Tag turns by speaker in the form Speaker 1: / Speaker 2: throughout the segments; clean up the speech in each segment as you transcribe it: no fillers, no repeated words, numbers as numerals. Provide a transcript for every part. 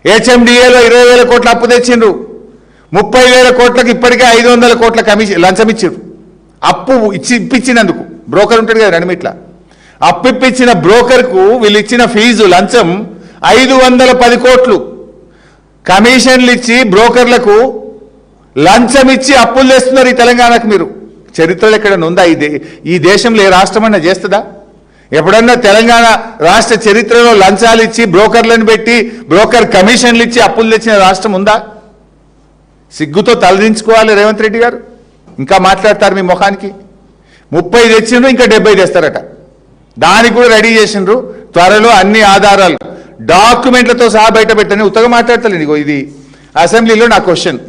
Speaker 1: హెచ్ఎండిఏలో 20,000 కోట్ల అప్పు తెచ్చిండ్రు. 30,000 కోట్లకు ఇప్పటికే 500 కోట్ల కమిషన్ లంచం ఇచ్చిండ్రు. అప్పు ఇప్పించినందుకు బ్రోకర్ ఉంటాడు కదా రెండుమిట్ల అప్పు ఇప్పించిన బ్రోకర్కు వీళ్ళు ఇచ్చిన ఫీజు లంచం 510 కోట్లు. కమిషన్లు ఇచ్చి బ్రోకర్లకు లంచం ఇచ్చి అప్పులు తెస్తున్నారు ఈ తెలంగాణకు. మీరు చరిత్రలో ఎక్కడన్నా ఉందా? ఈ దేశంలో ఏ రాష్ట్రమన్నా చేస్తుందా? ఎప్పుడన్నా తెలంగాణ రాష్ట్ర చరిత్రలో లంచాలు ఇచ్చి బ్రోకర్లను పెట్టి బ్రోకర్ కమిషన్లు ఇచ్చి అప్పులు తెచ్చిన రాష్ట్రం ఉందా? సిగ్గుతో తలదించుకోవాలి రేవంత్ రెడ్డి గారు. ఇంకా మాట్లాడతారు మీ ముఖానికి. 30 తెచ్చిండ్రు, ఇంకా 70 తెస్తారట. దానికి కూడా రెడీ చేసిండ్రు. త్వరలో అన్ని ఆధారాలు డాక్యుమెంట్లతో సహా బయట పెట్టని ఉత్తగా మాట్లాడతలేదు. ఇది అసెంబ్లీలో నా క్వశ్చన్.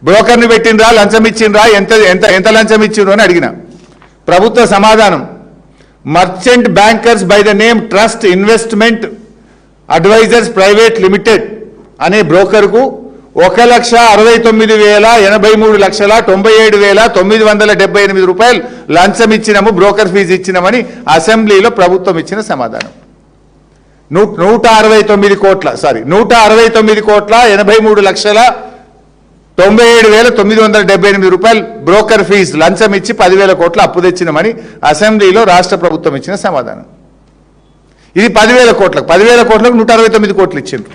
Speaker 1: బ్రోకర్ని పెట్టిండ్రా, లంచం ఇచ్చిండ్రా, ఎంత ఎంత ఎంత లంచం ఇచ్చిండ్రు అని అడిగిన. ప్రభుత్వ సమాధానం, merchant bankers by the name trust investment advisors private limited అనే బ్రోకర్కు 1,69,83,97,978 రూపాయలు లంచం ఇచ్చినాము, బ్రోకర్ ఫీజు ఇచ్చినామని అసెంబ్లీలో ప్రభుత్వం ఇచ్చిన సమాధానం. 169 కోట్ల 83,97,978 రూపాయలు బ్రోకర్ ఫీజు లంచం ఇచ్చి 10,000 కోట్ల అప్పు తెచ్చినామని అసెంబ్లీలో రాష్ట్ర ప్రభుత్వం ఇచ్చిన సమాధానం. ఇది 10,000 కోట్లకు 169 కోట్లు ఇచ్చిండ్రు.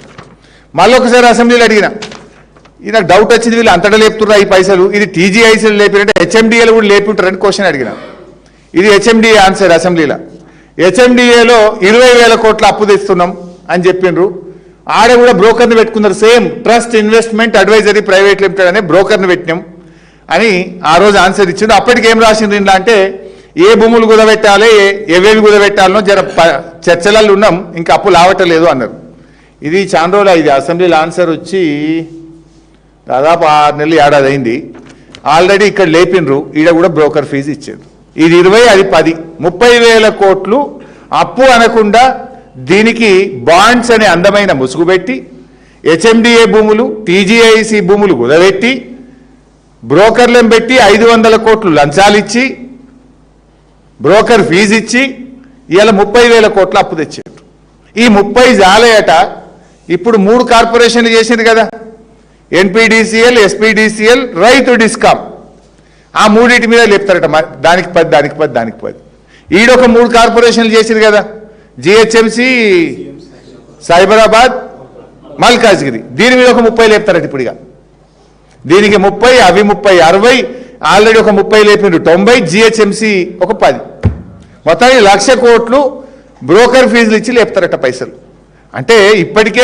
Speaker 1: మళ్ళీ ఒకసారి అసెంబ్లీలో అడిగిన, ఇది నాకు డౌట్ వచ్చింది, వీళ్ళు అంతటా లేపుతుర్రా ఈ పైసలు, ఇది టీజీఐసీలు లేపినట్టే హెచ్ఎండిఏలు కూడా లేపుంటారని క్వశ్చన్ అడిగిన. ఇది హెచ్ఎండిఏ ఆన్సర్ అసెంబ్లీలో. హెచ్ఎండిఏలో 20,000 కోట్ల అప్పు తెస్తున్నాం అని చెప్పిండ్రు. ఆడ కూడా బ్రోకర్ని పెట్టుకున్నారు. Same trust investment advisory private limited అనే బ్రోకర్ని పెట్టినాం అని ఆ రోజు ఆన్సర్ ఇచ్చిండ్రు. అప్పటికి ఏం రాసిండ్రు ఇంట్లో అంటే, ఏ భూములు కుదబెట్టాలి, ఏవేవి కుదబెట్టాలనో జర చర్చలలో ఉన్నాం, ఇంకా అప్పు లావటలేదు అన్నారు. ఇది చాలా రోజులు ఇది అసెంబ్లీలో ఆన్సర్ వచ్చి దాదాపు 6 నెలలు ఏడాది అయింది. ఆల్రెడీ ఇక్కడ లేపినరు, ఈడ కూడా బ్రోకర్ ఫీజు ఇచ్చారు. ఇది 20, అది 10, 30,000 కోట్లు అప్పు అనకుండా దీనికి బాండ్స్ అనే అందమైన ముసుగు పెట్టి హెచ్ఎండిఏ భూములు, టీజీఐసి భూములు కుదబెట్టి బ్రోకర్లను పెట్టి 500 కోట్లు లంచాలు ఇచ్చి బ్రోకర్ ఫీజు ఇచ్చి ఇవాళ 30,000 కోట్ల అప్పు తెచ్చారు. ఈ 30 జాలయట. ఇప్పుడు 3 కార్పొరేషన్లు చేసింది కదా, ఎన్పీడీసీఎల్, ఎస్పీడీసీఎల్, రైతు డిస్కామ్. ఆ మూడింటి మీద లేపుతారట. దానికి 10. ఈడొక 3 కార్పొరేషన్లు చేసింది కదా, జిహెచ్ఎంసీ, సైబరాబాద్, మల్కాజ్గిరి. దీని మీద ఒక 30 లేపుతారట. ఇప్పుడుగా దీనికి 30, అవి 30, 60. ఆల్రెడీ ఒక 30 లేపిండు, 90. జిహెచ్ఎంసీ ఒక 10. మొత్తానికి 1,00,000 కోట్లు బ్రోకర్ ఫీజులు ఇచ్చి లేపుతారట పైసలు. అంటే ఇప్పటికే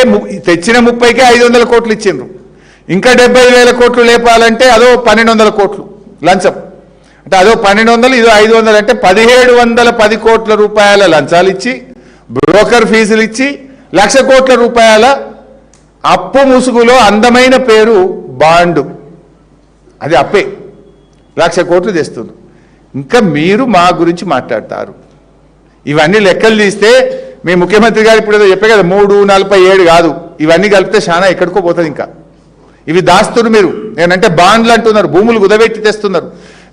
Speaker 1: తెచ్చిన 30కే 500 కోట్లు ఇచ్చిండ్రు. ఇంకా 70,000 కోట్లు లేపాలంటే అదో 1,200 కోట్లు లంచం. అంటే అదో 1,200, ఇదో 500, అంటే 1,710 కోట్ల రూపాయల లంచాలు ఇచ్చి బ్రోకర్ ఫీజులు ఇచ్చి 1,00,000 కోట్ల రూపాయల అప్పు ముసుగులో అందమైన పేరు బాండు. అది అప్పే 1,00,000 కోట్లు తెస్తుంది. ఇంకా మీరు మా గురించి మాట్లాడతారు. ఇవన్నీ లెక్కలు తీస్తే మీ ముఖ్యమంత్రి గారు ఇప్పుడు ఏదో చెప్పే కదా 347 కాదు, ఇవన్నీ కలిపితే చాలా ఎక్కడికో పోతుంది. ఇంకా ఇవి దాస్తున్నారు మీరు. నేనంటే బాండ్లు అంటున్నారు, భూములు కుదబెట్టి తెస్తున్నారు.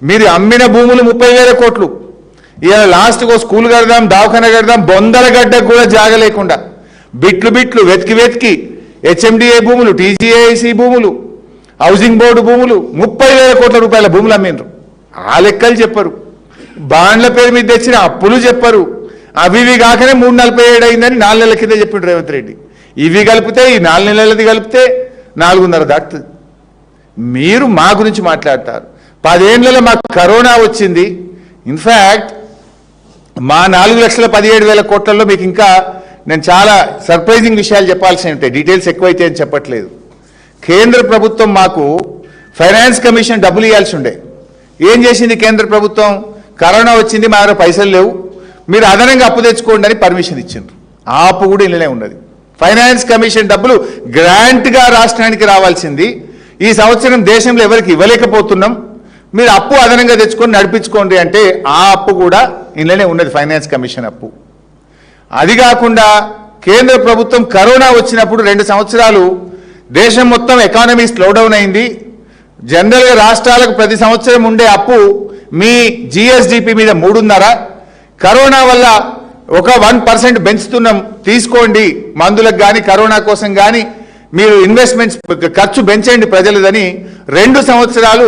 Speaker 1: మీరు అమ్మిన భూములు 30,000 కోట్లు. ఇలా లాస్ట్కో స్కూల్ కడదాం, దవాఖాన కడదాం, బొందరగడ్డకు కూడా జాగ లేకుండా బిట్లు వెతికి హెచ్ఎండిఏ భూములు, టీజీఐసి భూములు, హౌసింగ్ బోర్డు భూములు, 30,000 కోట్ల రూపాయల భూములు అమ్మిండ్రు. ఆ లెక్కలు చెప్పరు. బాండ్ల పేరు మీద తెచ్చిన అప్పులు చెప్పరు. అవి కాకనే 347 అయిందని 4 నెలల కింద చెప్పిండు రేవంత్ రెడ్డి. ఇవి కలిపితే, ఈ 4 నెలలది కలిపితే 4.5 దాటుతుంది. మీరు మా గురించి మాట్లాడతారు. 10 ఏళ్లలో మాకు కరోనా వచ్చింది. ఇన్ఫ్యాక్ట్ మా 4,17,000 కోట్లలో మీకు ఇంకా నేను చాలా సర్ప్రైజింగ్ విషయాలు చెప్పాల్సి ఉంటాయి. డీటెయిల్స్ ఎక్కువైతే అని చెప్పట్లేదు. కేంద్ర ప్రభుత్వం మాకు ఫైనాన్స్ కమిషన్ డబ్బులు ఇవ్వాల్సి ఉండే. ఏం చేసింది కేంద్ర ప్రభుత్వం? కరోనా వచ్చింది, మా దగ్గర పైసలు లేవు, మీరు అదనంగా అప్పు తెచ్చుకోండి అని పర్మిషన్ ఇచ్చిండ్రు. ఆ అప్పు కూడా ఇళ్ళనే ఉన్నది. ఫైనాన్స్ కమిషన్ డబ్బులు గ్రాంట్గా రాష్ట్రానికి రావాల్సింది ఈ సంవత్సరం దేశంలో ఎవరికి ఇవ్వలేకపోతున్నాం, మీరు అప్పు అదనంగా తెచ్చుకొని నడిపించుకోండి అంటే ఆ అప్పు కూడా ఇళ్ళనే ఉన్నది, ఫైనాన్స్ కమిషన్ అప్పు. అది కాకుండా కేంద్ర ప్రభుత్వం కరోనా వచ్చినప్పుడు 2 సంవత్సరాలు దేశం మొత్తం ఎకానమీ స్లోడౌన్ అయింది. జనరల్గా రాష్ట్రాలకు ప్రతి సంవత్సరం ఉండే అప్పు మీ జిఎస్డిపి మీద 3.5. కరోనా వల్ల ఒక 1% పెంచుతున్నాం, తీసుకోండి, మందులకు కానీ కరోనా కోసం కానీ మీరు ఇన్వెస్ట్మెంట్స్ ఖర్చు పెంచండి ప్రజలదని 2 సంవత్సరాలు